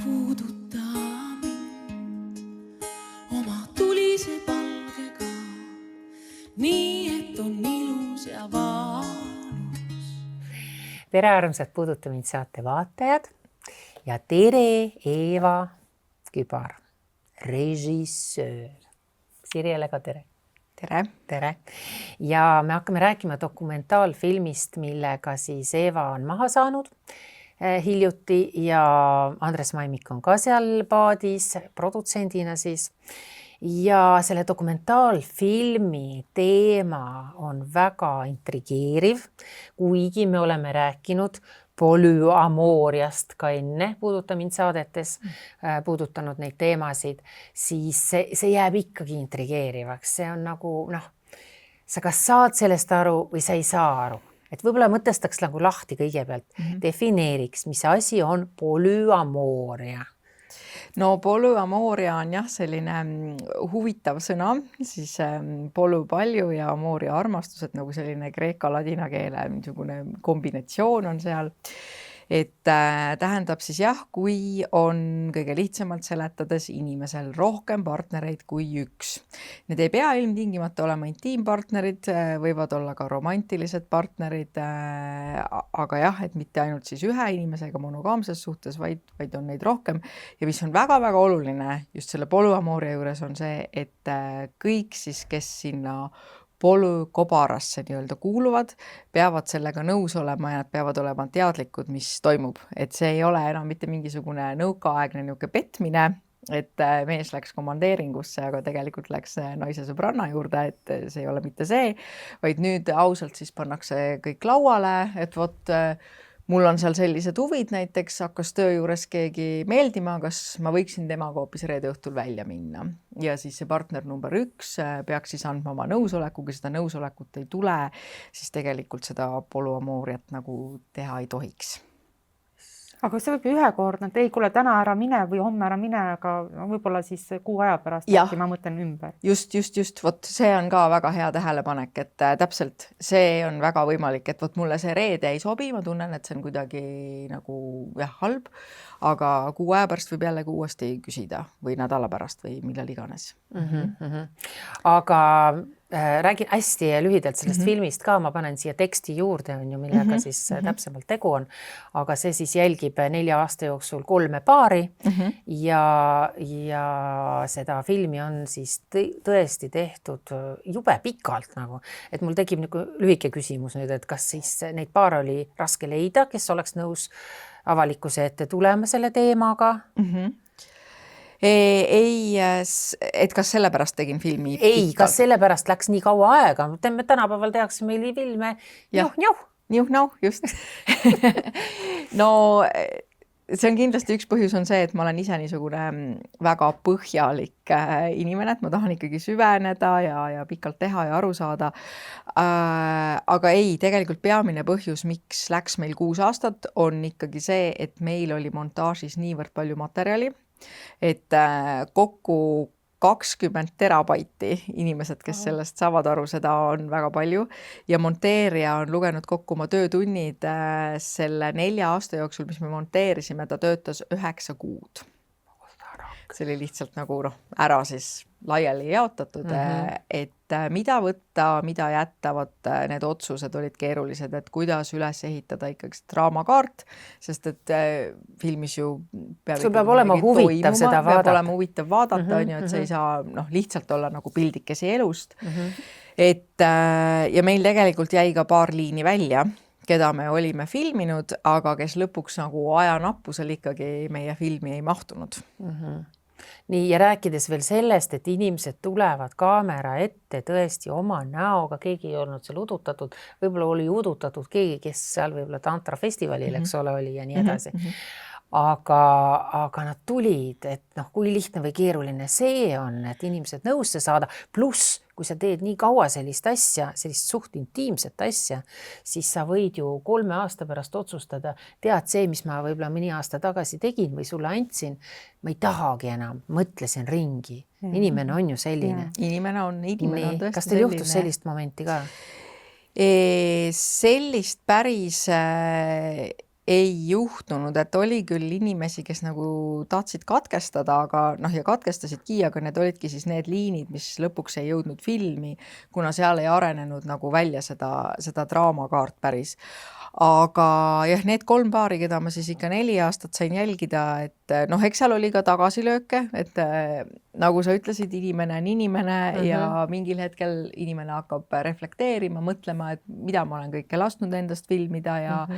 puuduta mind oma tulise palgega, nii et on ilus ja valus. Tere armsad Puuduta mind saate vaatajad ja tere Eeva Kübar, režissöör. Sirjele ka tere. Tere. Tere. Ja me hakkame rääkima dokumentaalfilmist, millega siis Eeva on maha saanud hiljuti ja Andres Maimik on ka seal paadis produtsendina siis. Ja selle dokumentaalfilmi teema on väga intrigeeriv, kuigi me oleme rääkinud polüamooriast ka enne Puuduta mind saadetes, puudutanud neid teemasid, siis see jääb ikkagi intrigeerivaks. See on nagu, sa kas saad sellest aru või sa ei saa aru. Et võib-olla mõtestaks nagu lahti kõigepealt, defineeriks, mis asi on polüamooria. No polüamooria on jah selline huvitav sõna, siis polü palju ja amooria armastus, et nagu selline kreeka-ladina keele niisugune kombinatsioon on seal. Et tähendab siis jah, kui on kõige lihtsamalt seletades inimesel rohkem partnereid kui üks. Need ei pea ilmtingimata olema intiimpartnerid, võivad olla ka romantilised partnerid, aga jah, et mitte ainult siis ühe inimesega monogaamses suhtes, vaid on neid rohkem. Ja mis on väga-väga oluline just selle polüamooria juures on see, et kõik siis, kes sinna polükobarasse nii-öelda kuuluvad, peavad sellega nõus olema ja nad peavad olema teadlikud, mis toimub. Et see ei ole enam mitte mingisugune nõukaaegne niuke petmine, et mees läks komandeeringusse, aga tegelikult läks naise sõbranna juurde, et see ei ole mitte see, vaid nüüd ausalt siis pannakse kõik lauale, et vot mul on seal sellised huvid, näiteks hakkas töö juures keegi meeldima, kas ma võiksin temaga hoopis reede õhtul välja minna. Ja siis see partner number 1 peaks siis andma oma nõusoleku, kui seda nõusolekut ei tule, siis tegelikult seda polüamooriat nagu teha ei tohiks. Aga see võib ju ühekordne, et ei kuule täna ära mine või homme ära mine, aga võib-olla siis kuu aja pärast äkki ma mõtlen ümber. Just. Vot see on ka väga hea tähelepanek, et täpselt see on väga võimalik, et vot mulle see reede ei sobi, ma tunnen, et see on kuidagi nagu halb, aga kuu aja pärast võib jällegi uuesti küsida või nädala pärast või millal iganes. Aga räägin hästi lühidalt sellest filmist ka, ma panen siia teksti juurde, millega siis täpsemalt tegu on, aga see siis jälgib 4 aasta jooksul 3 paari ja seda filmi on siis tõesti tehtud jube pikalt nagu, et mul tekib nagu lühike küsimus nüüd, et kas siis neid paare oli raske leida, kes oleks nõus avalikkuse ette tulema selle teemaga? Ei, et kas sellepärast tegin filmi? Ei, kas sellepärast läks nii kaua aega? Tänapäeval tehakse meil filme Juh-nauh, just. No see on kindlasti üks põhjus on see, et ma olen ise niisugune väga põhjalik inimene, et ma tahan ikkagi süveneda ja pikalt teha ja aru saada. Aga ei, tegelikult peamine põhjus, miks läks meil 6 aastat, on ikkagi see, et meil oli montaažis niivõrd palju materjali, et kokku 20 terabaiti inimesed, kes sellest saavad aru, seda on väga palju ja monteerija on lugenud kokku oma töötunnid selle 4 aasta jooksul, mis me monteerisime, ta töötas 9 kuud. See oli lihtsalt nagu ära siis laiali jaotatud, et mida võtta, mida jättavad, need otsused olid keerulised, et kuidas üles ehitada ikkagi draamakaart, sest et filmis ju peab olema huvitav seda vaadata. Peab olema huvitav vaadata, et see ei saa lihtsalt olla nagu pildikesi elust. Ja meil tegelikult jäi ka paar liini välja, keda me olime filminud, aga kes lõpuks nagu ajanappusel ikkagi meie filmi ei mahtunud. Nii, ja rääkides veel sellest, et inimesed tulevad kaamera ette tõesti oma näoga, keegi ei olnud seal udutatud, võib-olla oli udutatud keegi, kes seal võib-olla Tantra festivalil, eks ole, oli ja nii edasi. Aga nad tulid, et kui lihtne või keeruline see on, et inimesed nõusse saada, pluss kui sa teed nii kaua sellist asja, sellist suht intiimset asja, siis sa võid ju 3 aasta pärast otsustada, tead see, mis ma võib-olla mõni aasta tagasi tegin või sulle andsin, ma ei tahagi enam, mõtlesin ringi. Inimene on ju selline. Inimene on tõesti selline. Kas teil juhtus sellist momenti ka? Sellist päris ei juhtunud, et oli küll inimesi, kes nagu tahtsid katkestada, aga ja katkestasidki, aga need olidki siis need liinid, mis lõpuks ei jõudnud filmi, kuna seal ei arenenud nagu välja seda draamakaart päris. Aga jah, need 3 paari, keda ma siis ikka 4 aastat sain jälgida, et eks seal oli ka tagasilööke, et nagu sa ütlesid, inimene on inimene ja mingil hetkel inimene hakkab reflekteerima, mõtlema, et mida ma olen kõike lasknud endast filmida ja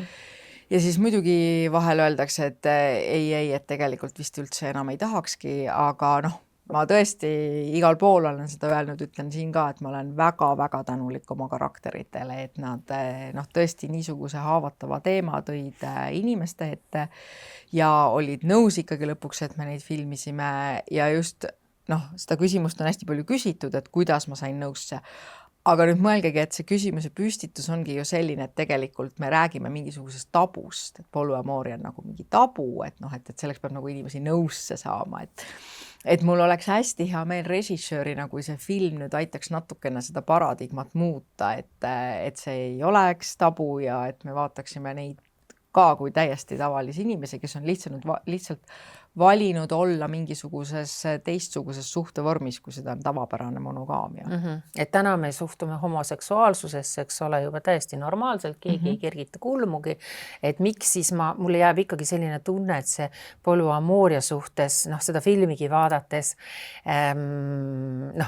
siis muidugi vahel öeldakse, et ei, et tegelikult vist üldse enam ei tahakski, aga ma tõesti igal pool olen seda öelnud, ütlen siin ka, et ma olen väga-väga tänulik oma karakteritele, et nad tõesti niisuguse haavatava teema tõid inimeste ette ja olid nõus ikkagi lõpuks, et me neid filmisime ja just seda küsimust on hästi palju küsitud, et kuidas ma sain nõusse. Aga nüüd mõelgegi, et see küsimuse püstitus ongi ju selline, et tegelikult me räägime mingisugusest tabust, et polüamooria on nagu mingi tabu, et selleks peab nagu inimesi nõusse saama, et mul oleks hästi hea meel režissöörina, kui see film nüüd aitaks natukene seda paradigmat muuta, et see ei oleks tabu ja et me vaataksime neid ka kui täiesti tavalisi inimesi, kes on lihtsalt valinud olla mingisuguses teistsuguses suhtevormis, kui seda on tavapärane monogaamia. Et täna me suhtume homoseksuaalsusesse, eks ole, juba täiesti normaalselt, keegi ei kergita kulmugi, et miks siis mulle jääb ikkagi selline tunne, et see polüamooria suhtes, seda filmigi vaadates,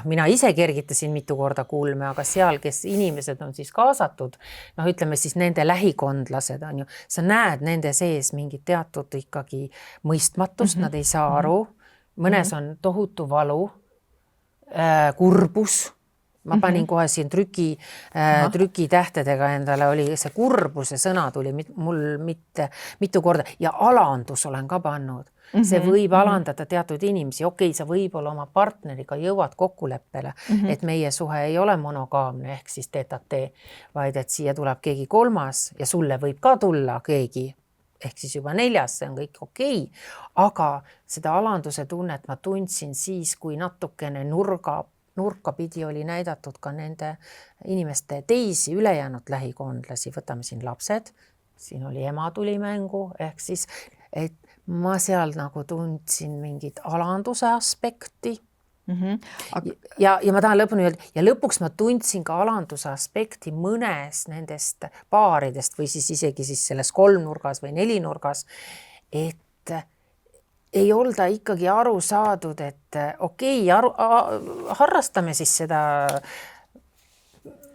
mina ise kergitasin mitu korda kulme, aga seal, kes inimesed on siis kaasatud, ütleme siis nende lähikondlased on ju, sa näed nende sees mingit teatud ikkagi mõistmatust, nad ei saa aru, mõnes on tohutu valu, kurbus, ma panin kohe siin trükitähtedega endale, oli see kurbuse sõna tuli mul mitu korda ja alandus olen ka pannud. See võib alandada teatud inimesi, sa võib-olla oma partneriga jõuad kokkuleppele, et meie suhe ei ole monogaamne ehk siis TTT, vaid et siia tuleb keegi kolmas ja sulle võib ka tulla keegi, ehk siis juba 4, see on kõik okei, aga seda alanduse tunnet ma tundsin siis, kui natukene nurka pidi oli näidatud ka nende inimeste teisi ülejäänud lähikondlasi, võtame siin lapsed, siin oli ema tuli mängu, ehk siis, et ma seal nagu tundsin mingit alanduse aspekti. Ja ma tahan lõpuni öelda, ja lõpuks ma tundsin ka alanduse aspekti mõnes nendest paaridest või siis isegi siis selles 3-nurgas või 4-nurgas, et ei olda ikkagi aru saadud, et harrastame siis seda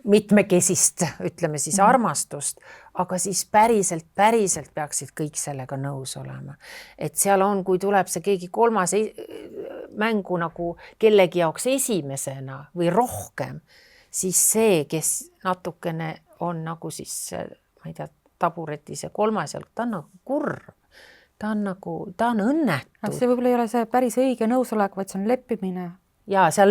mitmekesist, ütleme siis armastust, aga siis päriselt peaksid kõik sellega nõus olema. Et seal on, kui tuleb see keegi kolmas mängu nagu kellegi jaoks esimesena või rohkem, siis see, kes natukene on nagu siis, ma ei tea, tabureti see kolmas jalg, ta on nagu kurb. Ta on õnnetu. See võib-olla ei ole see päris õige nõusolek, vaid see on leppimine. Ja seal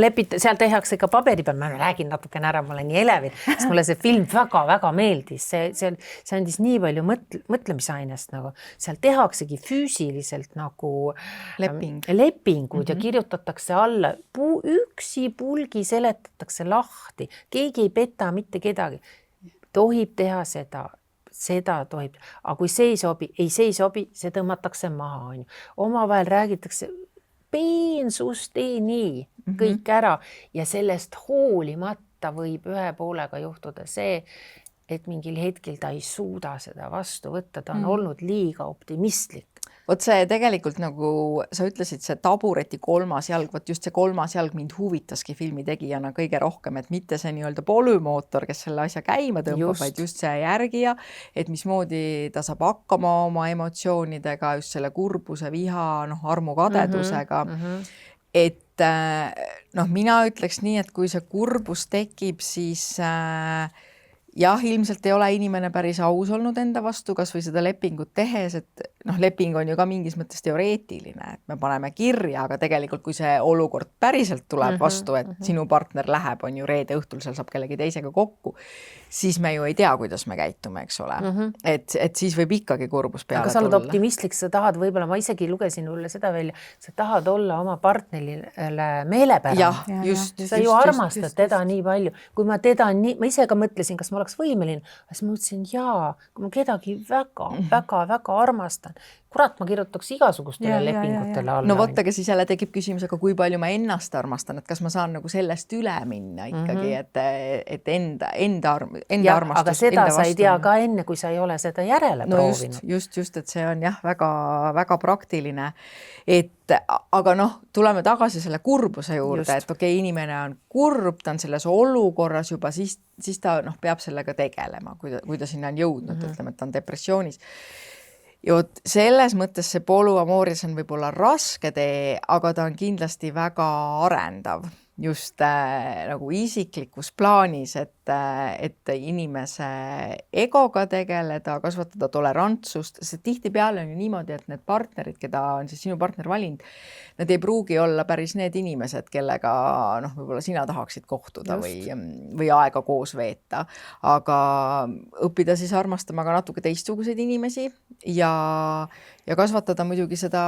tehakse ka paberi peal, ma räägin natukene ära, ma olen nii elevil, sest mulle see film väga-väga meeldis, see andis nii palju mõtlemisainest, nagu seal tehaksegi füüsiliselt nagu lepingud ja kirjutatakse alla, üksi pulgi seletatakse lahti, keegi ei peta mitte kedagi, tohib teha seda tohib, aga kui see ei sobi, see tõmmatakse maha, omavahel räägitakse peensusteni kõik ära ja sellest hoolimata võib ühe poolega juhtuda see, et mingil hetkel ta ei suuda seda vastu võtta, ta on olnud liiga optimistlik. Vot see tegelikult nagu sa ütlesid, see tabureti 3. jalg, vot just see 3. jalg mind huvitaski filmi tegijana kõige rohkem, et mitte see nii-öelda polümootor, kes selle asja käima tõmbab, vaid just see järgija, et mismoodi ta saab hakkama oma emotsioonidega, just selle kurbuse, viha, armu kadedusega. Et mina ütleks nii, et kui see kurbus tekib, siis jah, ilmselt ei ole inimene päris aus olnud enda vastu, kas või seda lepingut tehes, et leping on ju ka mingis mõttes teoreetiline, et me paneme kirja, aga tegelikult kui see olukord päriselt tuleb vastu, et sinu partner läheb, on ju reede õhtul, seal saab kellegi teisega kokku, siis me ju ei tea, kuidas me käitume, eks ole. Et siis võib ikkagi kurbus peale tulla. Aga sa oled optimistlik, sa tahad võib-olla, ma isegi lugesin mulle seda välja, sa tahad olla oma partnerile meelepärane. Just. Sa ju armastad teda nii palju. Kui ma ise ka mõtlesin, kas ma oleks võimeline. Siis ma mõtlesin, kui ma kedagi väga armastan, kurat, ma kirjutaks igasugustele lepingutele alla. No vot, aga siis jälle tekib küsimus, aga kui palju ma ennast armastan, et kas ma saan nagu sellest üle minna ikkagi, et enda armastus. Aga seda sa ei tea ka enne, kui sa ei ole seda järele proovinud. Just, et see on väga praktiline. Aga tuleme tagasi selle kurbuse juurde, et inimene on kurb, ta on selles olukorras juba, siis ta peab sellega tegelema, kui ta sinna on jõudnud, ütleme, et ta on depressioonis. Ja selles mõttes see polüamooris on võib-olla raske tee, aga ta on kindlasti väga arendav just nagu isiklikus plaanis, et inimese egoga tegeleda, kasvatada tolerantsust, sest tihtipeale on ju niimoodi, et need partnerid, keda on siis sinu partner valinud, nad ei pruugi olla päris need inimesed, kellega võib-olla sina tahaksid kohtuda või aega koos veeta, aga õppida siis armastama ka natuke teistsuguseid inimesi ja kasvatada muidugi seda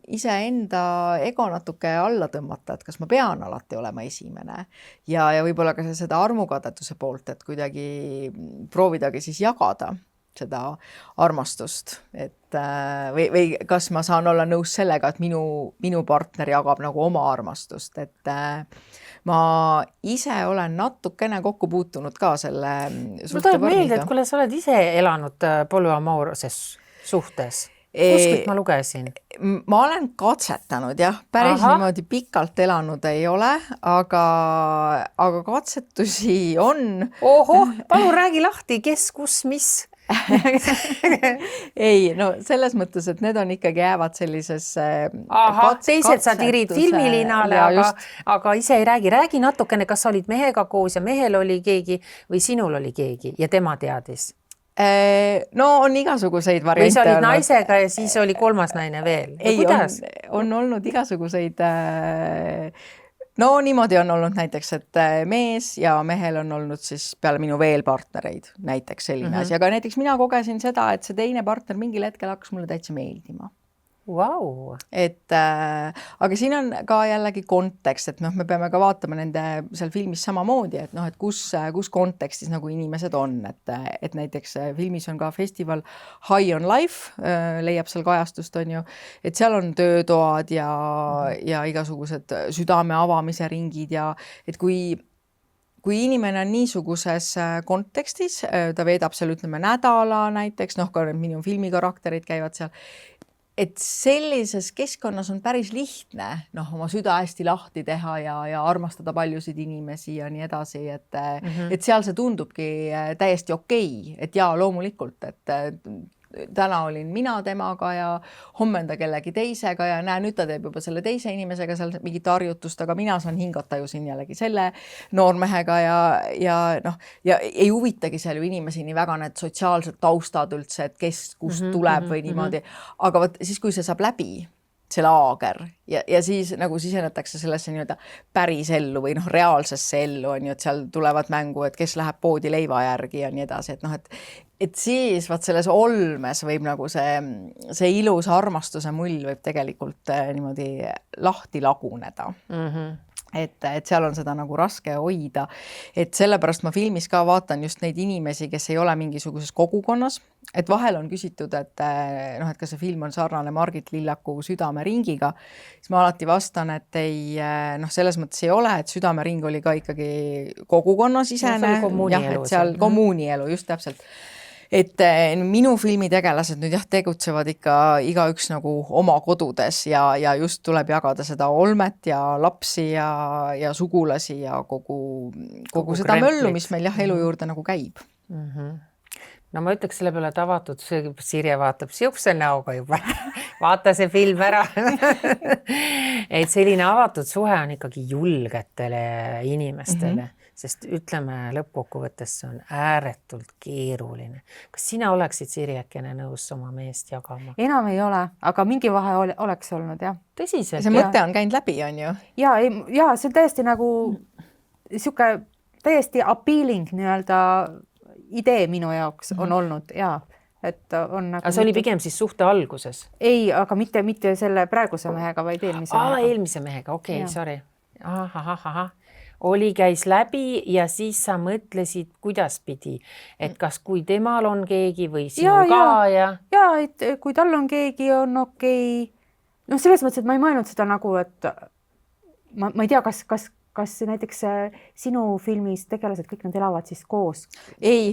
iseenda ego natuke alla tõmmata, et kas ma pean alati olema esimene ja võib-olla ka seda armukadetuse poolt, et kuidagi proovidagi siis jagada seda armastust, et või kas ma saan olla nõus sellega, et minu partner jagab nagu oma armastust, et ma ise olen natukene kokku puutunud ka selle suhte vormiga. Mul tuleb meelde, et kuule, sa oled ise elanud polüamoorses suhtes. Kuskilt ma lugesin? Ma olen katsetanud, päris niimoodi pikalt elanud ei ole, aga katsetusi on. Oho, palun räägi lahti, kes, kus, mis? Ei, selles mõttes, et need on ikkagi jäävad sellisesse teised sa tirid filmilinale, aga ise ei räägi. Räägi natukene, kas sa olid mehega koos ja mehel oli keegi või sinul oli keegi ja tema teadis? On igasuguseid variante. Või sa olid naisega ja siis oli kolmas naine veel? Ei, on olnud igasuguseid. Niimoodi on olnud näiteks, et mees ja mehel on olnud siis peale minu veel partnereid näiteks selline asi, aga näiteks mina kogesin seda, et see teine partner mingil hetkel hakkas mulle täitsa meeldima. Wow. Aga siin on ka jällegi kontekst, et me peame ka vaatama nende seal filmis samamoodi, et kus kontekstis nagu inimesed on, et näiteks filmis on ka festival High on Life, leiab seal kajastust, on ju, et seal on töötoad ja igasugused südame avamise ringid ja et kui inimene on niisuguses kontekstis, ta veedab seal ütleme nädala näiteks, ka minu filmi karakterid käivad seal, et sellises keskkonnas on päris lihtne oma süda hästi lahti teha ja armastada paljusid inimesi ja nii edasi, et seal see tundubki täiesti okei, et loomulikult, et täna olin mina temaga ja homme on ta kellegi teisega ja nüüd ta teeb juba selle teise inimesega seal mingit harjutust, aga mina saan hingata ju siin jällegi selle noormehega ja ei huvitagi seal ju inimesi nii väga need sotsiaalsed taustad üldse, et kes kust tuleb või niimoodi, aga siis, kui see saab läbi, see laager ja siis nagu sisenetakse sellesse nii-öelda päris ellu või reaalsesse ellu on ju, et seal tulevad mängu, et kes läheb poodi leiva järgi ja nii edasi, et siis selles olmes võib nagu see ilus armastuse mull võib tegelikult niimoodi lahti laguneda. Et seal on seda nagu raske hoida, et sellepärast ma filmis ka vaatan just neid inimesi, kes ei ole mingisuguses kogukonnas, et vahel on küsitud, et kas see film on sarnane Margit Lillaku Südameringiga, siis ma alati vastan, et ei, selles mõttes ei ole, et Südamering oli ka ikkagi kogukonnasisene, et seal kommuunielu, just täpselt. Et minu filmi tegelased nüüd tegutsevad ikka igaüks nagu oma kodudes ja just tuleb jagada seda olmet ja lapsi ja sugulasi ja kogu seda möllu, mis meil elu juurde nagu käib. No ma ütleks selle peale, et avatud, Sirje vaatab siukse näoga juba, vaata see film ära. Et selline avatud suhe on ikkagi julgetele inimestele. Sest ütleme, lõppkokkuvõttes see on ääretult keeruline. Kas sina oleksid Sirjekene nõus oma meest jagama? Enam ei ole, aga mingi vahe oleks olnud, jah. Tõsiselt? See mõte on käinud läbi, on ju? Ja see on täiesti nagu siuke täiesti appealing nii-öelda idee minu jaoks on olnud, et on nagu... Aga see oli pigem siis suhte alguses? Ei, aga mitte selle praeguse mehega, vaid eelmise mehega. Eelmise mehega, okei, sorry. käis läbi ja siis sa mõtlesid, kuidas pidi, et kas kui temal on keegi või sinul ka ja. Ja, et kui tal on keegi, on okei. No selles mõttes, et ma ei mõelnud seda nagu, et ma ei tea, kas näiteks sinu filmis tegelased kõik nad elavad siis koos? Ei,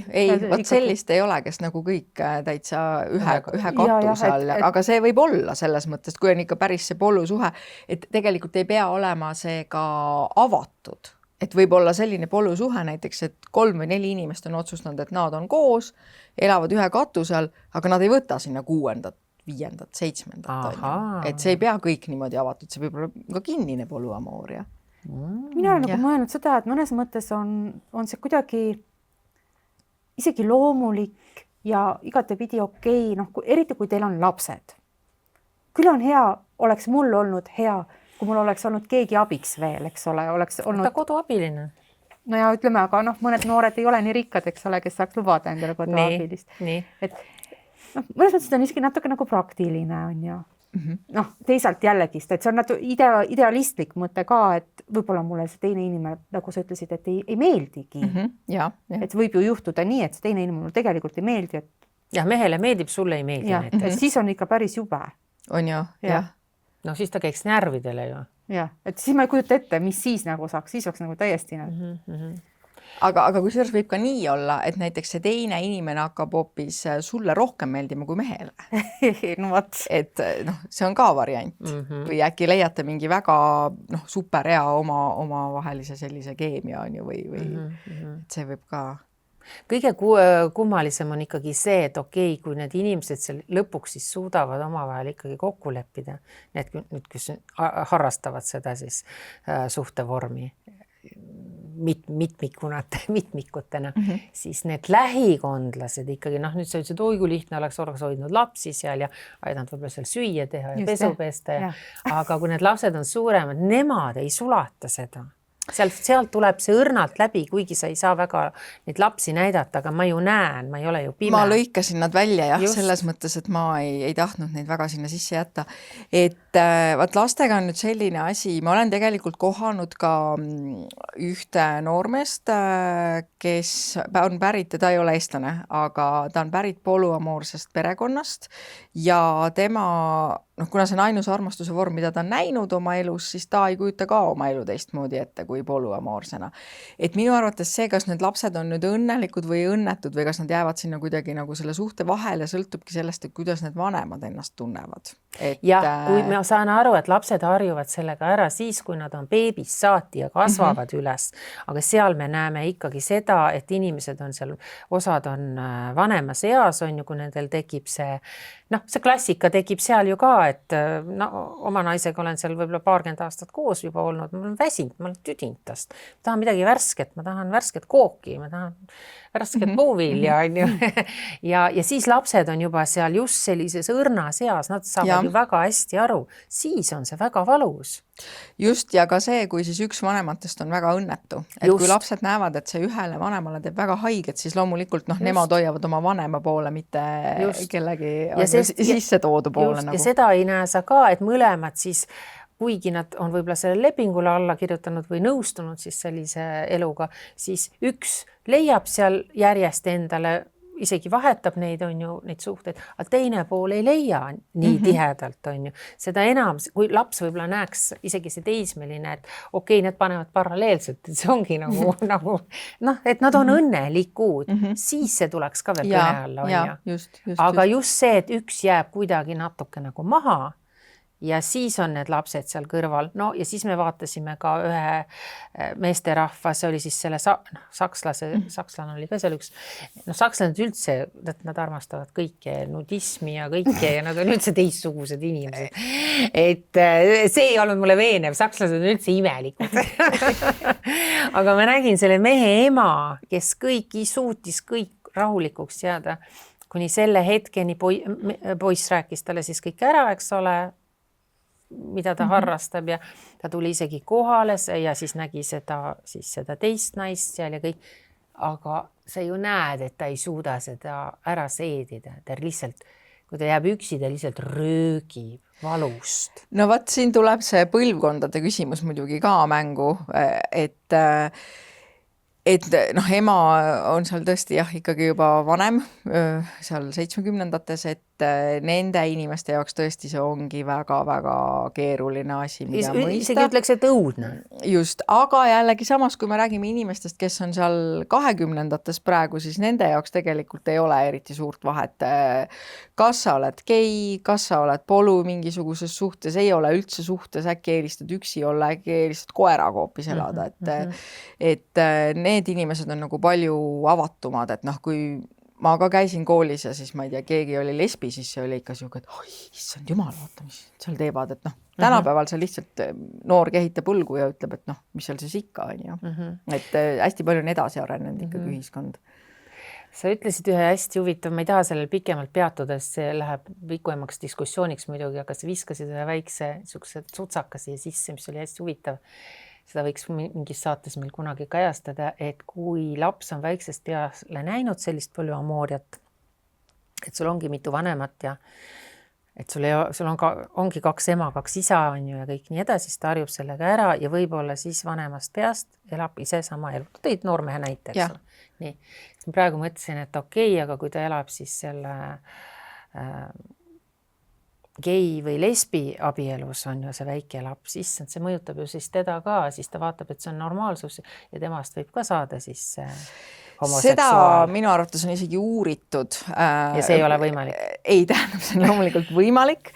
vot sellist ei ole, kes nagu kõik täitsa ühe katuse all, aga see võib olla selles mõttes, kui on ikka päris see polusuhe, et tegelikult ei pea olema see ka avatud. Et võib olla selline polusuhe näiteks, et 3 või 4 inimest on otsustanud, et nad on koos, elavad ühe katuse all, aga nad ei võta sinna 6., 5., 7. Et see ei pea kõik niimoodi avatud, see võib olla ka kinnine poluamooria. Mina olen nagu mõelnud seda, et mõnes mõttes on see kuidagi isegi loomulik ja igatepidi okei, eriti kui teil on lapsed. Küll on hea, oleks mul olnud hea, kui mul oleks olnud keegi abiks veel, eks ole, oleks olnud... Ta koduabiline. No ja ütleme, aga mõned noored ei ole nii rikkad, eks ole, kes saaks lubada endale koduabilist. Et mõnes mõttes on isegi natuke nagu praktiline on ju. Teisalt jällegist, et see on idealistlik mõte ka, et võib-olla mulle see teine inimene, nagu sa ütlesid, et ei meeldigi. Et võib ju juhtuda nii, et see teine inimene mulle tegelikult ei meeldi. Ja mehele meeldib, sulle ei meeldi. Et siis on ikka päris jube. On ju, jah. No siis ta käiks närvidele ju. Jah, et siis ma ei kujuta ette, mis siis nagu saaks, siis oleks nagu täiesti Aga kui selles võib ka nii olla, et näiteks see teine inimene hakkab hoopis sulle rohkem meeldima kui mehele. No võt. Et see on ka variant. Või äkki leiate mingi väga super hea omavahelise sellise keemia on ju või et see võib ka... Kõige kummalisem on ikkagi see, et okei, kui need inimesed seal lõpuks siis suudavad omavahel ikkagi kokku leppida, need, kes harrastavad seda siis suhtevormi, mitmikutena, siis need lähikondlased ikkagi, nüüd sa ütlesid, oi kui lihtne oleks hoidnud lapsi seal ja aidanud võib-olla seal süüa teha ja pesu pesta. Aga kui need lapsed on suuremad, nemad ei sulata seda. Sealt tuleb see õrnalt läbi, kuigi sa ei saa väga neid lapsi näidata, aga ma ju näen, ma ei ole ju pime. Ma lõikasin nad välja selles mõttes, et ma ei tahtnud neid väga sinna sisse jätta. Et vaat lastega on nüüd selline asi, ma olen tegelikult kohanud ka ühte noormest, kes on pärit, ta ei ole eestlane, aga ta on pärit poluamoorsest perekonnast ja tema... kuna see on ainus armastuse vorm, mida ta on näinud oma elus, siis ta ei kujuta ka oma elu teistmoodi ette kui poluamoorsena. Et minu arvates see, kas need lapsed on nüüd õnnelikud või õnnetud või kas nad jäävad sinna kuidagi nagu selle suhte vahele, sõltubki sellest, et kuidas need vanemad ennast tunnevad. Kui ma saan aru, et lapsed harjuvad sellega ära siis, kui nad on beebist saati ja kasvavad üles, aga seal me näeme ikkagi seda, et inimesed on seal, osad on vanemas eas, on ju, kui nendel tekib see klassika tekib seal ju ka, et oma naisega olen seal võib-olla 20 aastat koos juba olnud, ma olen väsinud, ma olen tüdinud tast. Ma tahan midagi värsket, ma tahan värsket kooki, ma tahan värsket puuvilja, on ju. Ja siis lapsed on juba seal just sellises õrnas eas, nad saavad ju väga hästi aru. Siis on see väga valus. Just, ja ka see, kui siis üks vanematest on väga õnnetu. Et kui lapsed näevad, et see ühele vanemale teeb väga haiget, siis loomulikult nemad hoiavad oma vanema poole, mitte kellegi sisse toodu poole. Ja seda ei näe sa ka, et mõlemad siis, kuigi nad on võib-olla selle lepingule alla kirjutanud või nõustunud siis sellise eluga, siis üks leiab seal järjest endale, isegi vahetab neid, on ju, neid suhteid, aga teine pool ei leia nii tihedalt, on ju. Seda enam, kui laps võib-olla näeks isegi see teismeline, et okei, need panevad paralleelselt, et see ongi nagu, et nad on õnnelikud, siis see tuleks ka veel kõne alla, on ju. Aga just see, et üks jääb kuidagi natuke nagu maha, ja siis on need lapsed seal kõrval. Ja siis me vaatasime ka ühe meesterahva, see oli siis selle sakslane oli ka seal üks. Sakslased üldse, nad armastavad kõike, nudismi ja kõike ja nad on üldse teistsugused inimesed. Et see ei olnud mulle veenev, sakslased on üldse imelikud. Aga ma nägin selle mehe ema, kes kõiki suutis kõik rahulikuks jääda, kuni selle hetkeni poiss rääkis talle siis kõik ära, eks ole, mida ta harrastab ja ta tuli isegi kohale ja siis nägi seda teist naist seal ja kõik. Aga sa ju näed, et ta ei suuda seda ära seedida. Ta lihtsalt, kui ta jääb üksi, ta lihtsalt röögib valust. No vaat siin tuleb see põlvkondade küsimus muidugi ka mängu, et noh, ema on seal tõesti jah, ikkagi juba vanem, seal 70-ndates, et nende inimeste jaoks tõesti see ongi väga-väga keeruline asi, mida mõista. Isegi ütleks, et õudne. Just, aga jällegi samas, kui me räägime inimestest, kes on seal 20-ndates praegu, siis nende jaoks tegelikult ei ole eriti suurt vahet. Kas sa oled gei, kas sa oled polu mingisuguses suhtes, ei ole üldse suhtes, äkki eelistad üksi olla, äkki eelistad koeraga hoopis elada, et need inimesed on nagu palju avatumad, et noh, kui ma ka käisin koolis ja siis ma ei tea, keegi oli lesbi, siis see oli ikka siuke, et oi, issand jumal, vaata, mis seal teevad, et noh, tänapäeval see lihtsalt noor kehitab õlgu ja ütleb, et noh, mis seal siis ikka on ju. Et hästi palju on edasi arenenud ikkagi ühiskond. Sa ütlesid ühe hästi huvitav, ma ei taha sellel pikemalt peatuda, see läheb pikemaks diskussiooniks muidugi, aga sa viskasid ühe väikse sutsaka siia sisse, mis oli hästi huvitav. Seda võiks mingis saates meil kunagi kajastada, et kui laps on väiksest peale näinud sellist polüamooriat, et sul ongi mitu vanemat ja et sul ongi 2 ema, 2 isa on ju ja kõik nii edasi, siis ta harjub sellega ära ja võib-olla siis vanemast peast elab ise sama elu. Ta tõid noormehe näite, eks ole. Nii. Ma praegu mõtlesin, et okei, aga kui ta elab siis selle gei või lesbi abielus on ju see väike laps, issand, see mõjutab ju siis teda ka, siis ta vaatab, et see on normaalsus ja temast võib ka saada siis homoseksuaal. Seda minu arvates on isegi uuritud. Ja see ei ole võimalik? Ei tähendab, see on loomulikult võimalik,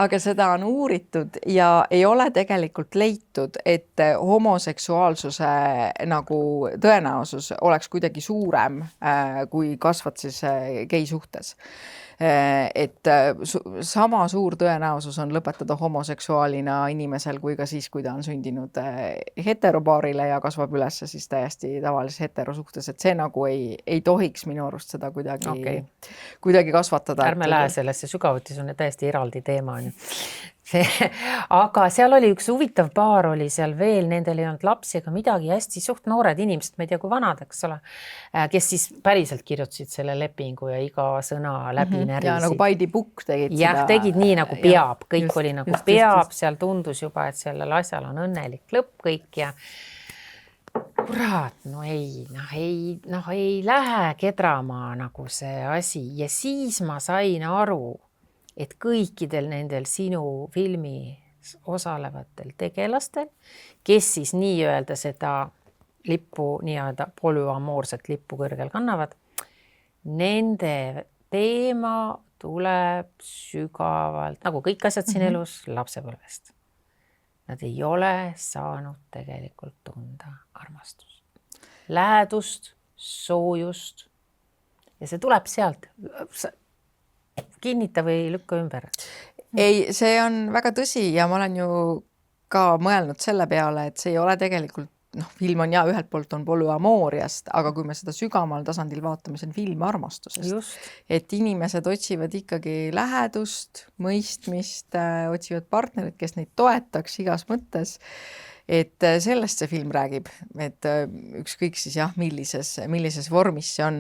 aga seda on uuritud ja ei ole tegelikult leitud, et homoseksuaalsuse nagu tõenäosus oleks kuidagi suurem, kui kasvad siis gei suhtes. Et sama suur tõenäosus on lõpetada homoseksuaalina inimesel kui ka siis, kui ta on sündinud heteropaarile ja kasvab üles siis täiesti tavalises heterosuhtes, et see nagu ei tohiks minu arust seda kuidagi kasvatada. Ärme lähe sellesse sügavuti, see on täiesti eraldi teema. Aga seal oli üks huvitav paar oli seal veel, nendel ei olnud lapsi ega midagi, hästi suht noored inimesed, ma ei tea kui vanad, eks ole, kes siis päriselt kirjutasid selle lepingu ja iga sõna läbi närisid. Ja nagu by the book tegid seda. Jah, tegid nii nagu peab, kõik oli nagu peab, seal tundus juba, et sellel asjal on õnnelik lõpp kõik ja kurat, ei lähe kedrama nagu see asi ja siis ma sain aru, et kõikidel nendel sinu filmi osalevatel tegelastel, kes siis nii-öelda seda lippu, nii-öelda polüamoorset lippu kõrgel kannavad, nende teema tuleb sügavalt, nagu kõik asjad siin elus, lapsepõlvest. Nad ei ole saanud tegelikult tunda armastust, lähedust, soojust ja see tuleb sealt. Kinnita või lükka ümber? Ei, see on väga tõsi ja ma olen ju ka mõelnud selle peale, et see ei ole tegelikult, film on ühelt poolt on polüamooriast, aga kui me seda sügaval tasandil vaatame, see on film armastusest. Just. Et inimesed otsivad ikkagi lähedust, mõistmist, otsivad partnerit, kes neid toetaks igas mõttes. Et sellest see film räägib, et ükskõik siis millises vormis see on.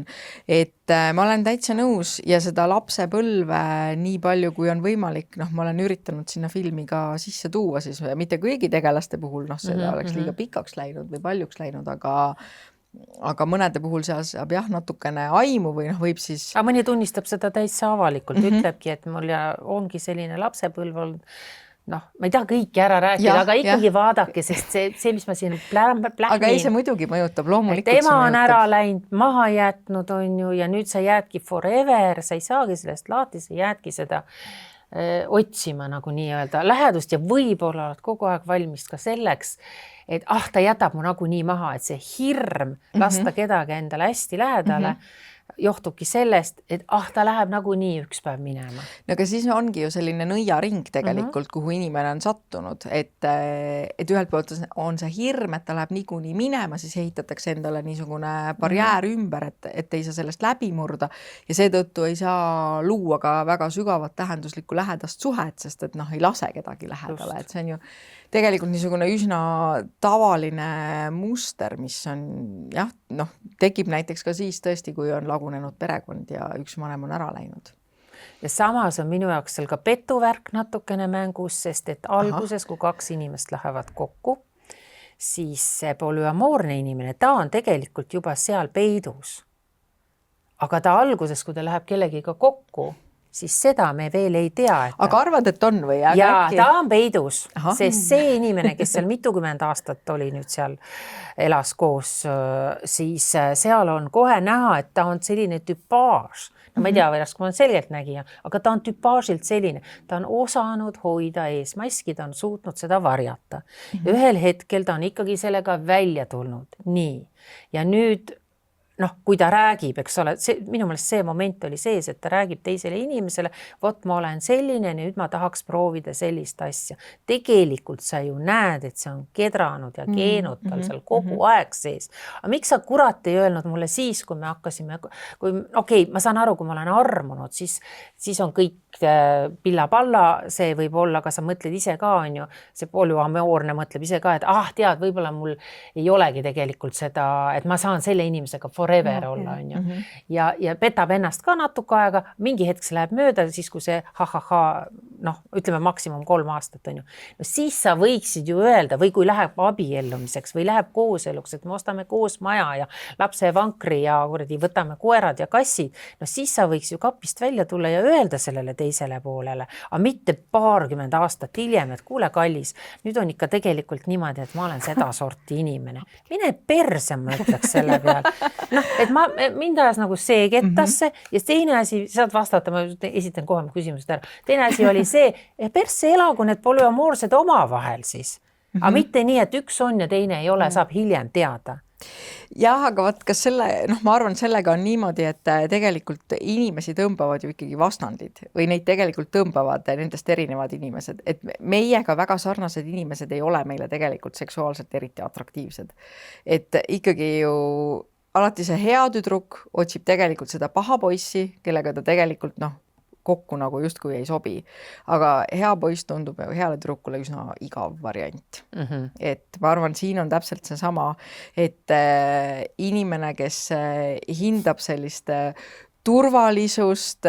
Et ma olen täitsa nõus ja seda lapsepõlve nii palju, kui on võimalik, ma olen üritanud sinna filmi ka sisse tuua, siis mitte kõigi tegelaste puhul, seda oleks liiga pikaks läinud või paljuks läinud, aga mõnede puhul seal saab natukene aimu või võib siis... Aga mõni tunnistab seda täitsa avalikult, ütlebki, et mul ongi selline lapsepõlv olnud, ma ei taha kõiki ära rääkida, aga ikkagi vaadake, sest see, mis ma siin plähmin. Aga ei, see muidugi mõjutab, loomulikult tema on ära läinud, maha jätnud on ju ja nüüd sa jäädki forever, sa ei saagi sellest lahti, sa jäädki seda otsima nagu nii-öelda lähedust ja võib-olla oled kogu aeg valmis ka selleks, et ta jätab mu nagu nii maha, et see hirm lasta kedagi endale hästi lähedale johtubki sellest, et ta läheb nagu nii üks päev minema. No aga siis ongi ju selline nõiaring tegelikult, kuhu inimene on sattunud, et ühelt poolt on see hirm, et ta läheb niikuinii minema, siis ehitatakse endale niisugune barjäär ümber, et ei saa sellest läbi murda ja seetõttu ei saa luua ka väga sügavat tähenduslikku lähedast suhet, sest et ei lase kedagi lähedale, et see on ju tegelikult niisugune üsna tavaline muster, mis on tekib näiteks ka siis tõesti, kui on lagunenud perekond ja üks vanem on ära läinud. ja samas on minu jaoks seal ka petuvärk natukene mängus, sest et alguses, kui 2 inimest lähevad kokku, siis see polüamoorne inimene, ta on tegelikult juba seal peidus. Aga ta alguses, kui ta läheb kellegiga kokku, siis seda me veel ei tea. Aga arvad, et on või? Ja ta on peidus, sest see inimene, kes seal mitukümmend aastat oli nüüd seal, elas koos, siis seal on kohe näha, et ta on selline tüpaaž. No ma ei tea, kui ma olen selgelt nägija, aga ta on tüpaažilt selline. Ta on osanud hoida eesmaski, ta on suutnud seda varjata. Ja ühel hetkel ta on ikkagi sellega välja tulnud. Nii. Ja nüüd kui ta räägib, eks ole, minu meelest see moment oli sees, et ta räägib teisele inimesele, vot ma olen selline, nüüd ma tahaks proovida sellist asja. Tegelikult sa ju näed, et see on kedranud ja keenud tal seal kogu aeg sees. Aga miks sa kurat ei öelnud mulle siis, kui me hakkasime, ma saan aru, kui ma olen armunud, siis on kõik pilla-palla, see võib olla, aga sa mõtled ise ka, on ju, see polüamoorne mõtleb ise ka, et tead, võib-olla mul ei olegi tegelikult seda, et ma saan selle inimesega forever olla, on ju. Ja petab ennast ka natuke aega, mingi hetk see läheb mööda, siis kui see ütleme maksimum 3 aastat, on ju. No siis sa võiksid ju öelda, või kui läheb abiellumiseks või läheb kooseluks, et me ostame koos maja ja lapse vankri ja võtame koerad ja kassid, no siis sa võiks ju kapist välja tulla ja öelda sellele teisele poolele, aga mitte 20 aastat hiljem, et kuule kallis, nüüd on ikka tegelikult niimoodi, et ma olen seda sorti inimene. Mine perse, ma ütleks selle peal. Et mind ajas nagu see kettasse ja teine asi, saad vastata, ma esitan kohe küsimused ära. Teine asi oli see, persse elagu need polüamoorsed omavahel siis. Aga mitte nii, et üks on ja teine ei ole, saab hiljem teada. Jah, aga vaat kas ma arvan, sellega on niimoodi, et tegelikult inimesi tõmbavad ju ikkagi vastandid või neid tegelikult tõmbavad nendest erinevad inimesed, et meiega väga sarnased inimesed ei ole meile tegelikult seksuaalselt eriti atraktiivsed. Et ikkagi ju alati see hea tüdruk otsib tegelikult seda paha poissi, kellega ta tegelikult kokku nagu justkui ei sobi. Aga hea poiss tundub heale tüdrukule üsna igav variant. Et ma arvan, siin on täpselt see sama, et inimene, kes hindab sellist turvalisust,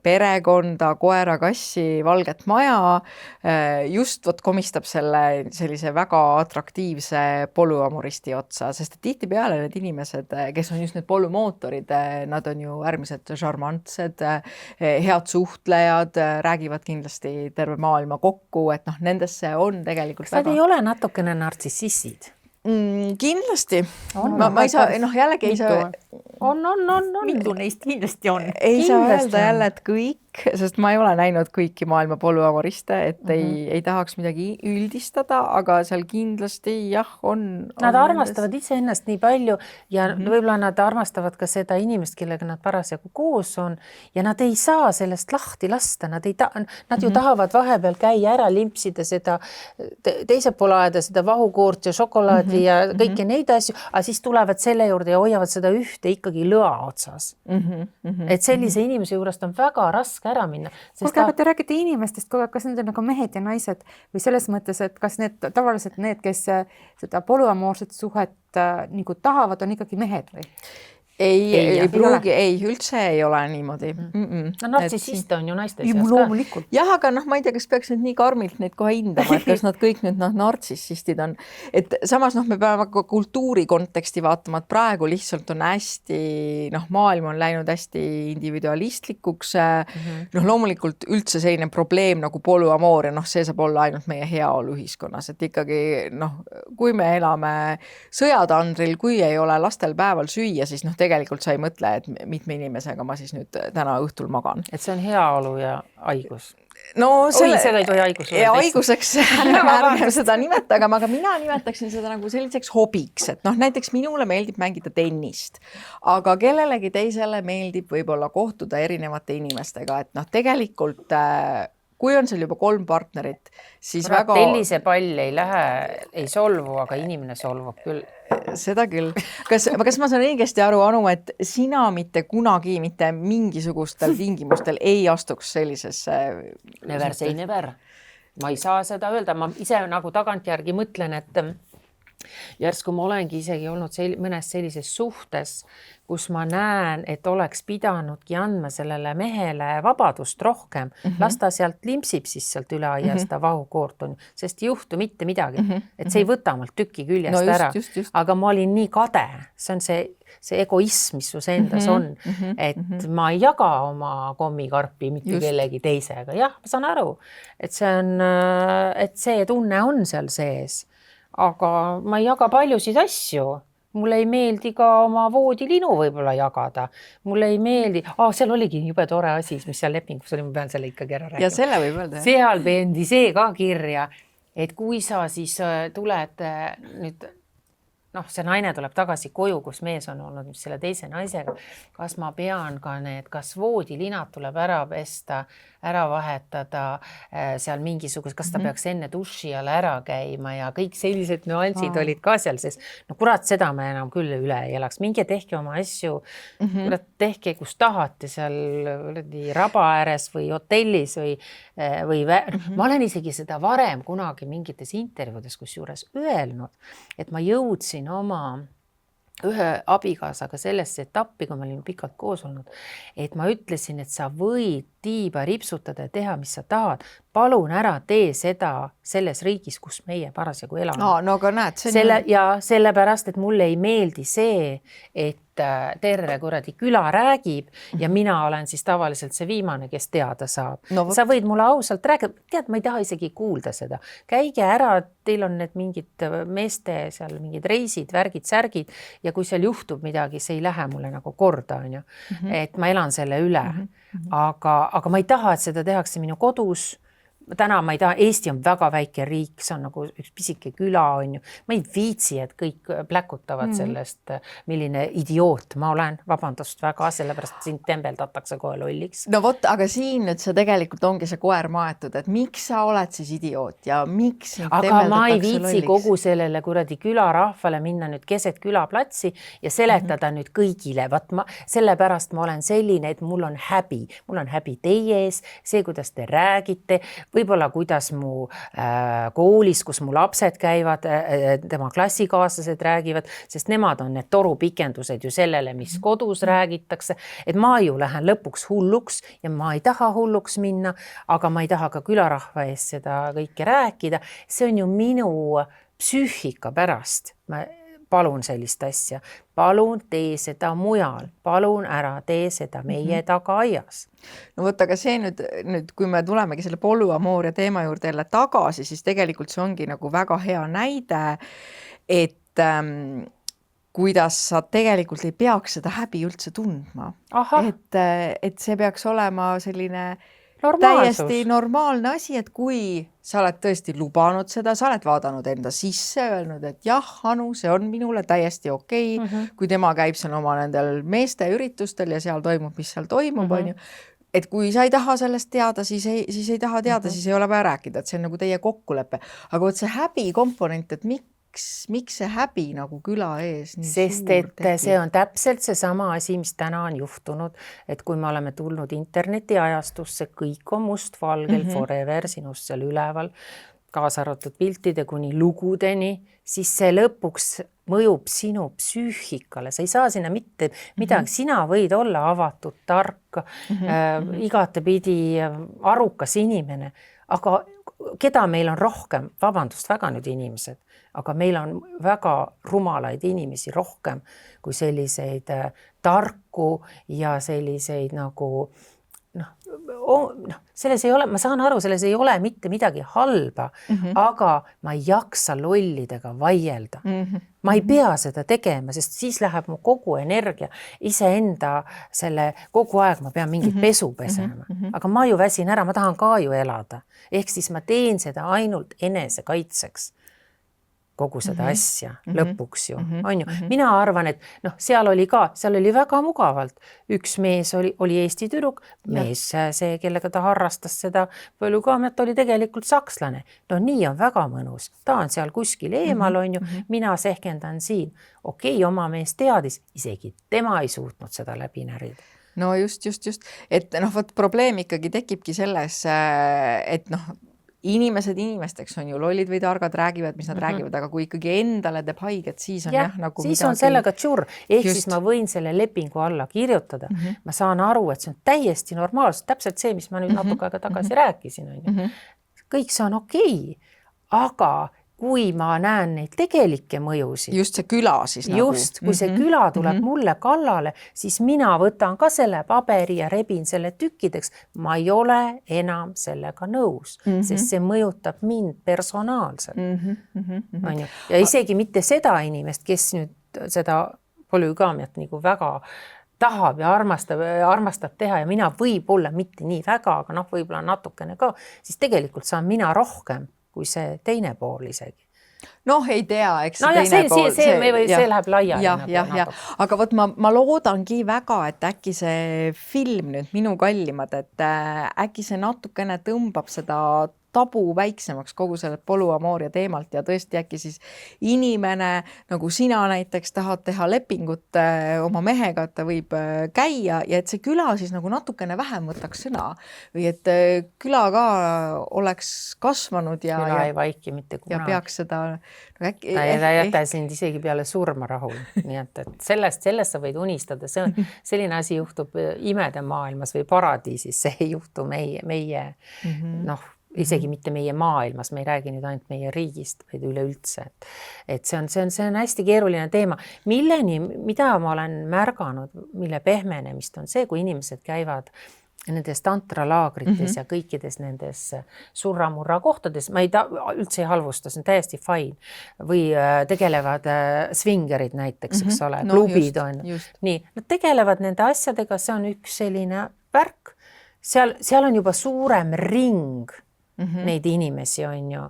perekonda, koera, kassi, valget maja, just komistab sellise väga atraktiivse polüamoristi otsa, sest tihtipeale need inimesed, kes on just need polümootorid, nad on ju äärmiselt šarmantsed, head suhtlejad, räägivad kindlasti terve maailma kokku, et nendesse on tegelikult kas nad ei ole natukene nartsississid? Kindlasti. Ma ei saa, jällegi ei saa... On. Mindu neist kindlasti on. Ei saa öelda jälle, et kõik, sest ma ei ole näinud kõiki maailma polüamoriste, et ei tahaks midagi üldistada, aga seal kindlasti on... Nad armastavad iseennast nii palju ja võib-olla nad armastavad ka seda inimest, kellega nad parasjagu koos on ja nad ei saa sellest lahti lasta. Nad ju tahavad vahepeal käia ära, limpsida seda teise poole aeda, seda vahukoort ja šokolaadi ja kõiki neid asju, aga siis tulevad selle juurde ja hoiavad seda ühte ikkagi lõa otsas. Et sellise inimese juurest on väga raske ära minna. Aga te räägite inimestest, kas need on nagu mehed ja naised või selles mõttes, et kas need tavaliselt need, kes seda polüamoorset suhet nagu tahavad, on ikkagi mehed või? Ei pruugi, üldse ei ole niimoodi. Nartsissiste on ju naiste seas ka. Jah, aga ma ei tea, kas peaks nüüd nii karmilt neid kohe hindama, et kas nad kõik nüüd nartsissistid on. Et samas me peame ka kultuuri konteksti vaatama, et praegu lihtsalt on hästi, maailm on läinud hästi individualistlikuks. Loomulikult üldse selline probleem nagu polüamooria, see saab olla ainult meie heaolu ühiskonnas, et ikkagi, kui me elame sõjatandril, kui ei ole lastel päeval süüa, siis tegelikult sa ei mõtle, et mitme inimesega ma siis nüüd täna õhtul magan. Et see on heaolu ja haigus. Seda ei tohi haigus olla. Ja haiguseks ärme seda nimetaga, aga mina nimetaksin seda nagu selliseks hobiks, et näiteks minule meeldib mängida tennist, aga kellelegi teisele meeldib võib-olla kohtuda erinevate inimestega, et tegelikult kui on seal juba 3 partnerit, siis väga... Tellise pall ei solvu, aga inimene solvub küll. Seda küll. Kas ma saan õigesti aru, Anu, et sina mitte kunagi, mitte mingisugustel tingimustel ei astuks sellisesse... Never say never. Ma ei saa seda öelda. Ma ise nagu tagantjärgi mõtlen, et järsku ma olengi isegi olnud mõnes sellises suhtes, kus ma näen, et oleks pidanudki andma sellele mehele vabadust rohkem. Las ta sealt limpsib siis sealt üle aia seda vahukoort on, sest ei juhtu mitte midagi. Et see ei võta mult tükki küljest ära. Aga ma olin nii kade, see on see egoism, mis sus endas on, et ma ei jaga oma kommikarpi mitte kellegi teisega. Jah, ma saan aru, et see tunne on seal sees. Aga ma ei jaga paljusid asju. Mulle ei meeldi ka oma voodilinu võib-olla jagada. Mulle ei meeldi, seal oligi jube tore asi, mis seal lepingus oli, ma pean selle ikkagi ära rääkima. Ja selle võib öelda. Seal pendi see ka kirja, et kui sa siis tuled nüüd, see naine tuleb tagasi koju, kus mees on olnud selle teise naisega, kas ma pean ka kas voodilinad tuleb ära pesta, ära vahetada seal mingisugust, kas ta peaks enne duši alla ära käima ja kõik sellised nüansid olid ka seal, sest kurat, seda me enam küll üle ei elaks. Minge tehke oma asju, kurat, tehke kus tahate seal raba ääres või hotellis või ma olen isegi seda varem kunagi mingites intervjuudes kusjuures öelnud, et ma jõudsin oma ühe abikaasaga sellesse etappi, kui me olime pikalt koos olnud, et ma ütlesin, et sa võid tiiba ripsutada ja teha, mis sa tahad. Palun ära tee seda selles riigis, kus meie parasjagu elame. No aga näed, sellepärast, et mulle ei meeldi see, et terve kuradi küla räägib ja mina olen siis tavaliselt see viimane, kes teada saab. Sa võid mulle ausalt rääkida, tead, ma ei taha isegi kuulda seda. Käige ära, teil on need mingid meeste seal mingid reisid, värgid, särgid ja kui seal juhtub midagi, see ei lähe mulle nagu korda, on ju. Et ma elan selle üle. Aga ma ei taha, et seda tehakse minu kodus. Täna ma ei taha, Eesti on väga väike riik, see on nagu üks pisike küla, on ju. Ma ei viitsi, et kõik pläkutavad sellest, milline idioot ma olen, vabandust väga, sellepärast sind tembeldatakse kohe lolliks. No vot, aga siin nüüd see tegelikult ongi see koer maetud, et miks sa oled siis idioot ja miks sind aga ma ei viitsi lolliks? Kogu sellele kuradi külarahvale minna nüüd keset külaplatsi ja seletada nüüd kõigile. Sellepärast ma olen selline, et mul on häbi teie ees, see, kuidas te räägite, võib-olla kuidas mu koolis, kus mu lapsed käivad, tema klassikaaslased räägivad, sest nemad on need torupikendused ju sellele, mis kodus räägitakse, et ma ju lähen lõpuks hulluks ja ma ei taha hulluks minna, aga ma ei taha ka külarahva ees seda kõike rääkida. See on ju minu psüühika pärast. Ma palun sellist asja. Palun tee seda mujal. Palun ära tee seda meie tagaaias. No võtta, aga see nüüd, kui me tulemegi selle polüamooria teema juurde jälle tagasi, siis tegelikult see ongi nagu väga hea näide, et kuidas sa tegelikult ei peaks seda häbi üldse tundma. Et see peaks olema selline täiesti normaalne asi, et kui sa oled tõesti lubanud seda, sa oled vaadanud enda sisse, öelnud, et jah, Anu, see on minule täiesti okei. Kui tema käib seal oma nendel meeste üritustel ja seal toimub, mis seal toimub, on ju. Et kui sa ei taha sellest teada, siis ei taha teada, siis ei ole vaja rääkida, et see on nagu teie kokkulepe. Aga võt see häbi komponent, et miks see häbi nagu küla ees? Sest et see on täpselt see sama asi, mis täna on juhtunud, et kui me oleme tulnud internetiajastusse, kõik on mustvalgel forever sinust seal üleval, kaasa arvatud piltide kuni lugudeni, siis see lõpuks mõjub sinu psüühikale. Sa ei saa sinna mitte midagi. Sina võid olla avatud, tark, igatepidi arukas inimene, aga keda meil on rohkem? Vabandust, väga nüüd inimesed. Aga meil on väga rumalaid inimesi rohkem kui selliseid tarku ja selliseid nagu selles ei ole, ma saan aru, selles ei ole mitte midagi halba, aga ma ei jaksa lollidega vaielda. Ma ei pea seda tegema, sest siis läheb mu kogu energia iseenda kogu aeg ma pean mingit pesu pesema. Aga ma ju väsin ära, ma tahan ka ju elada. Ehk siis ma teen seda ainult enese kaitseks. Kogu seda asja lõpuks ju, on ju. Mina arvan, et seal oli väga mugavalt. Üks mees oli Eesti tüdruk, mees see, kellega ta harrastas seda polügaamiat, oli tegelikult sakslane. No nii on väga mõnus. Ta on seal kuskil eemal, on ju. Mina sehkendan siin. Okei, oma mees teadis, isegi tema ei suutnud seda läbi närida. No just. Et probleem ikkagi tekibki selles, et inimesed inimesteks on ju lollid või targad, räägivad, mis nad räägivad, aga kui ikkagi endale teeb haiget, siis on nagu siis midagi... on sellega tšurr. Ehk siis ma võin selle lepingu alla kirjutada. Ma saan aru, et see on täiesti normaalselt, täpselt see, mis ma nüüd natuke aega tagasi rääkisin. On ju. Kõik see on okei, aga kui ma näen neid tegelikke mõjusid. Just see küla siis nagu. Just, kui see küla tuleb mulle kallale, siis mina võtan ka selle paberi ja rebin selle tükkideks. Ma ei ole enam sellega nõus, sest see mõjutab mind personaalselt. On ju? Ja isegi mitte seda inimest, kes nüüd seda polügaamiat nagu väga tahab ja armastab teha ja mina võib-olla mitte nii väga, aga võib-olla natukene ka, siis tegelikult saan mina rohkem kui see teine pool isegi. Ei tea, eks teine pool. See läheb laiali. Aga võt ma loodangi väga, et äkki see film nüüd Minu kallimad, et äkki see natukene tõmbab seda tabu väiksemaks kogu selle polüamooria teemalt ja tõesti äkki siis inimene, nagu sina näiteks tahad teha lepingut oma mehega, et ta võib käia ja et see küla siis nagu natukene vähem võtaks sõna või et küla ka oleks kasvanud ja ei vaiki mitte kunagi. Ja peaks seda ta ei jäta sind isegi peale surma rahul. Nii et sellest sa võid unistada. See on, selline asi juhtub imede maailmas või paradiisis. See ei juhtu meie isegi mitte meie maailmas, me ei räägi nüüd ainult meie riigist, vaid üleüldse. Et see on hästi keeruline teema. Mida ma olen märganud, mille pehmenemist on see, kui inimesed käivad nendes tantralaagrites ja kõikides nendes surramurra kohtades, ma üldse ei halvusta, see on täiesti fine. Või tegelevad svingerid näiteks, eks ole, klubid on. Nii, nad tegelevad nende asjadega, see on üks selline värk. Seal on juba suurem ring neid inimesi on ju.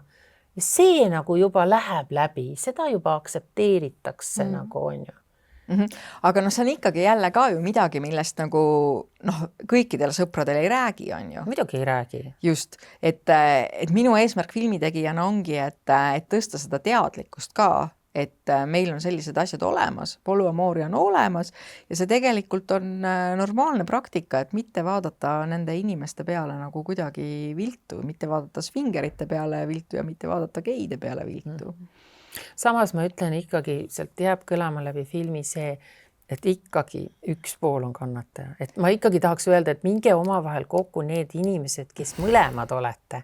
Ja see nagu juba läheb läbi, seda juba aktsepteeritakse nagu on ju. Aga see on ikkagi jälle ka ju midagi, millest nagu kõikidele sõpradele ei räägi, on ju. Muidugi ei räägi. Just, et minu eesmärk filmitegijana ongi, et tõsta seda teadlikkust ka, et meil on sellised asjad olemas, polüamooria on olemas ja see tegelikult on normaalne praktika, et mitte vaadata nende inimeste peale nagu kuidagi viltu, mitte vaadata svingerite peale viltu ja mitte vaadata geide peale viltu. Samas ma ütlen ikkagi, sealt jääb kõlama läbi filmi see, et ikkagi üks pool on kannataja. Et ma ikkagi tahaks öelda, et minge omavahel kokku need inimesed, kes mõlemad olete.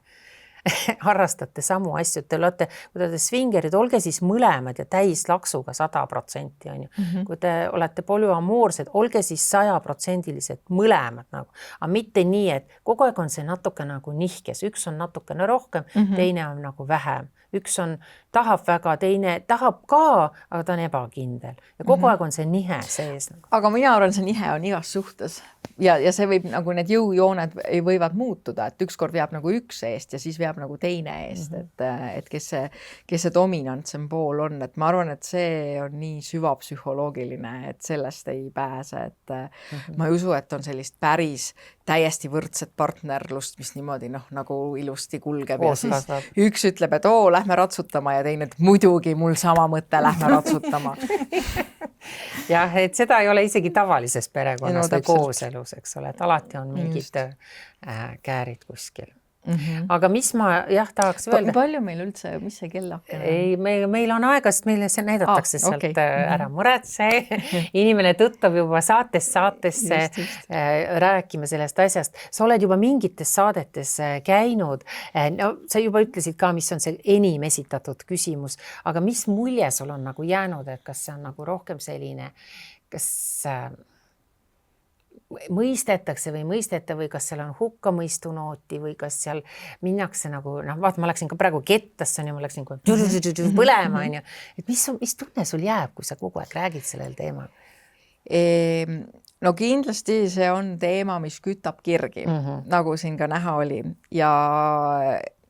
Harrastate samu asju, te olete, kui te olete svingerid, olge siis mõlemad ja täis laksuga 100% on ju. Kui te olete polüamoorsed, olge siis 100% mõlemad nagu. Aga mitte nii, et kogu aeg on see natuke nagu nihkes, üks on natukene rohkem, teine on nagu vähem. Üks tahab väga, teine tahab ka, aga ta on ebakindel. Ja kogu aeg on see nihe sees. Nagu. Aga mina arvan, see nihe on igas suhtes. Ja see võib nagu need jõujooned võivad muutuda, et ükskord veab nagu üks eest ja siis veab nagu teine eest, et kes see dominantsem pool on. Et ma arvan, et see on nii süvapsühholoogiline, et sellest ei pääse. Et ma ei usu, et on sellist päris täiesti võrdset partnerlust, mis niimoodi nagu ilusti kulgeb. Ja siis üks ütleb, et lähme ratsutama ja teine, et muidugi mul sama mõte, lähme ratsutama. Jah, et seda ei ole isegi tavalises perekonnas või kooselus, eks ole, et alati on mingid käärid kuskil. Aga mis ma tahaks öelda? Palju meil üldse, mis see kellake? Ei, meil on aega, sest meile see näidatakse sealt ära muretse. Inimene tõttab juba saatesse rääkima sellest asjast. Sa oled juba mingites saadetes käinud. Sa juba ütlesid ka, mis on see enim esitatud küsimus. Aga mis mulje sul on nagu jäänud, et kas see on nagu rohkem selline, kas mõistetakse või mõisteta või kas seal on hukkamõistu nooti või kas seal minnakse nagu, vaata, ma läksin ka praegu kettasse, ma läksin põlema, on ju. Et mis tunne sul jääb, kui sa kogu aeg räägid sellel teemal? No kindlasti see on teema, mis kütab kirgi, nagu siin ka näha oli. Ja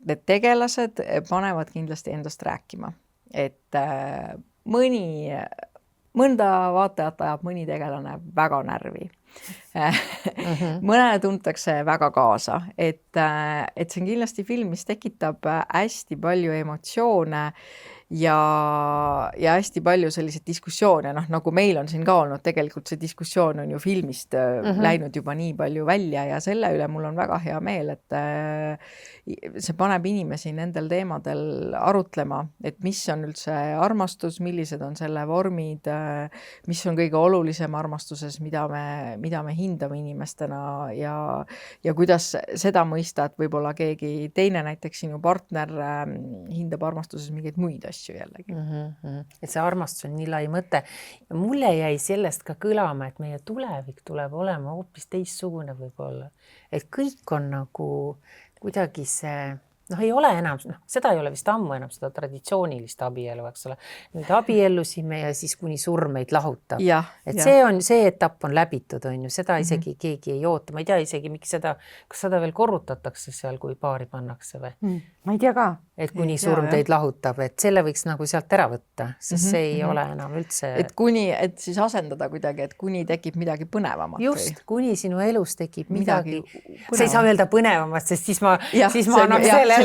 need tegelased panevad kindlasti endast rääkima. Et mõnda vaatajat ajab mõni tegelane väga närvi. Mõnele tuntakse väga kaasa, et see on kindlasti film, mis tekitab hästi palju emotsioone ja hästi palju selliseid diskussioone, noh, nagu meil on siin ka olnud, tegelikult see diskussioon on ju filmist läinud juba nii palju välja ja selle üle mul on väga hea meel, et see paneb inimesi nendel teemadel arutlema, et mis on üldse armastus, millised on selle vormid, mis on kõige olulisem armastuses, mida me hindame inimestena ja kuidas seda mõista, et võib-olla keegi teine, näiteks sinu partner hindab armastuses mingeid muid asju jällegi. Et see armastus on nii lai mõte. Mulle jäi sellest ka kõlama, et meie tulevik tuleb olema hoopis teistsugune võib-olla. Et kõik on nagu kuidagi see, ei ole enam, seda ei ole vist ammu enam seda traditsioonilist abielu, eks ole. Nüüd abiellusime ja siis kuni surm meid lahutab. See etapp on läbitud, on ju, seda isegi keegi ei oota. Ma ei tea isegi, miks kas seda veel korrutatakse seal, kui paari pannakse või? Ma ei tea ka. Et kuni surm teid lahutab, et selle võiks nagu sealt ära võtta, sest see ei ole enam üldse. Et siis asendada kuidagi, et kuni tekib midagi põnevamat. Just, kuni sinu elus tekib midagi. Sa ei saa öelda põnevamat, sest siis ma annan selle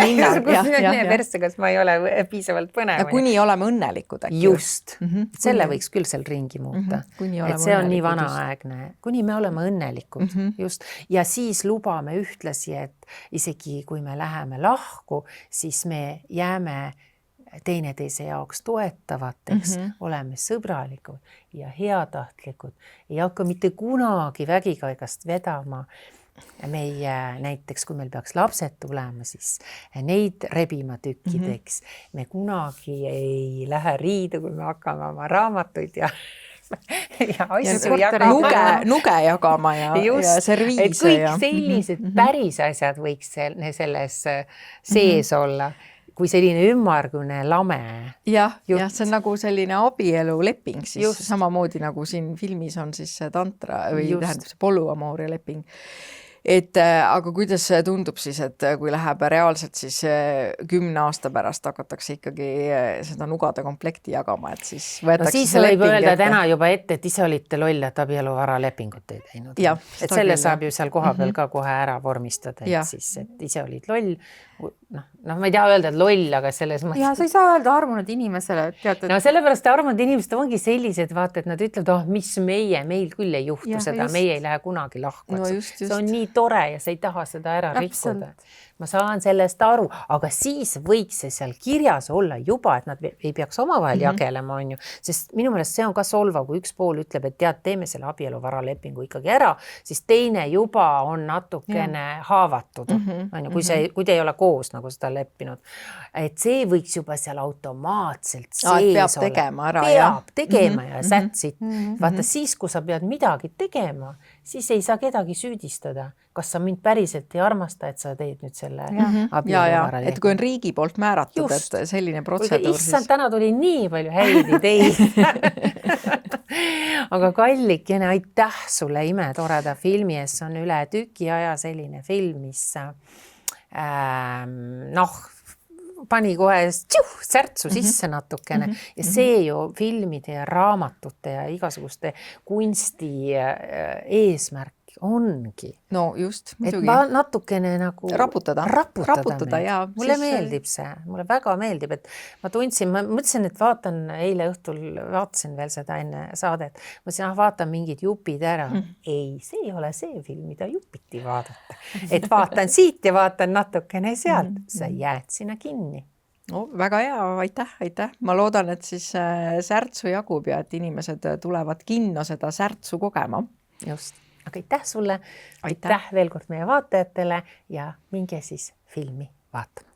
versse, kas ma ei ole piisavalt põnev. Ja kuni oleme õnnelikud äkki. Just, selle võiks küll seal ringi muuta. Et see on nii vanaaegne. Kuni me oleme õnnelikud, just. Ja siis lubame ühtlasi, et isegi kui me läheme lahku, siis me jääme teineteise jaoks toetavateks, oleme sõbralikud ja heatahtlikud. Ei hakka mitte kunagi vägikaigast vedama meie, näiteks kui meil peaks lapsed tulema, siis neid rebima tükkideks. Me kunagi ei lähe riidu, kui me hakkame oma raamatuid ja asju jagama. Nuge jagama ja serviise. Et kõik sellised päris asjad võiks selles sees olla, kui selline ümmargune lame. Jah, see on nagu selline abieluleping siis, samamoodi nagu siin filmis on siis tantra või tähendab see polüamooria leping. Aga kuidas see tundub siis, et kui läheb reaalselt siis 10 aasta pärast hakatakse ikkagi seda nugade komplekti jagama, et siis võetakse siis võib öelda täna juba ette, et ise olite loll, et abieluvara lepingut ei teinud. Et selle saab ju seal koha peal ka kohe ära vormistada, et ise olid loll. Ma ei tea öelda, et loll, aga selles mõttes. Ja sa ei saa öelda armunud inimesele. Sellepärast armunud inimesed ongi sellised, vaata, et nad ütlevad, mis meil küll ei juhtu seda, meie ei lähe kunagi lahku. See on nii tore ja sa ei taha seda ära rikkuda. Ma saan sellest aru, aga siis võiks see seal kirjas olla juba, et nad ei peaks omavahel jagelema, on ju. Sest minu meelest see on ka solvav, kui üks pool ütleb, et teeme selle abieluvara lepingu ikkagi ära, siis teine juba on natukene haavatud, on ju, kui te ei ole koos nagu seda leppinud. Et see võiks juba seal automaatselt sees peab tegema ära. Peab tegema ja sätsid. Vaata siis, kui sa pead midagi tegema, siis ei saa kedagi süüdistada. Kas sa mind päriselt ei armasta, et sa teed nüüd selle abieluvara lepingu. Et kui on riigi poolt määratud, et selline protseduur. Issand, täna tuli nii palju häid ideid. Aga Kallikene, aitäh sulle imetoreda filmi ees. On üle tüki aja selline film, mis pani kohe särtsu sisse natukene ja see ju filmide ja raamatute ja igasuguste kunsti eesmärk ongi. No just, muidugi. Et natukene nagu raputada mulle meeldib see, mulle väga meeldib, et ma mõtlesin, et eile õhtul vaatasin veel seda enne saadet, mõtlesin, vaatan mingid jupid ära. Ei, see ei ole see film, mida jupiti vaadata. Et vaatan siit ja vaatan natukene sealt, sa jääd sinna kinni. No, väga hea, aitäh. Ma loodan, et siis särtsu jagub ja et inimesed tulevad kinno seda särtsu kogema. Just. Aga aitäh sulle, aitäh veel kord meie vaatajatele ja minge siis filmi vaatama.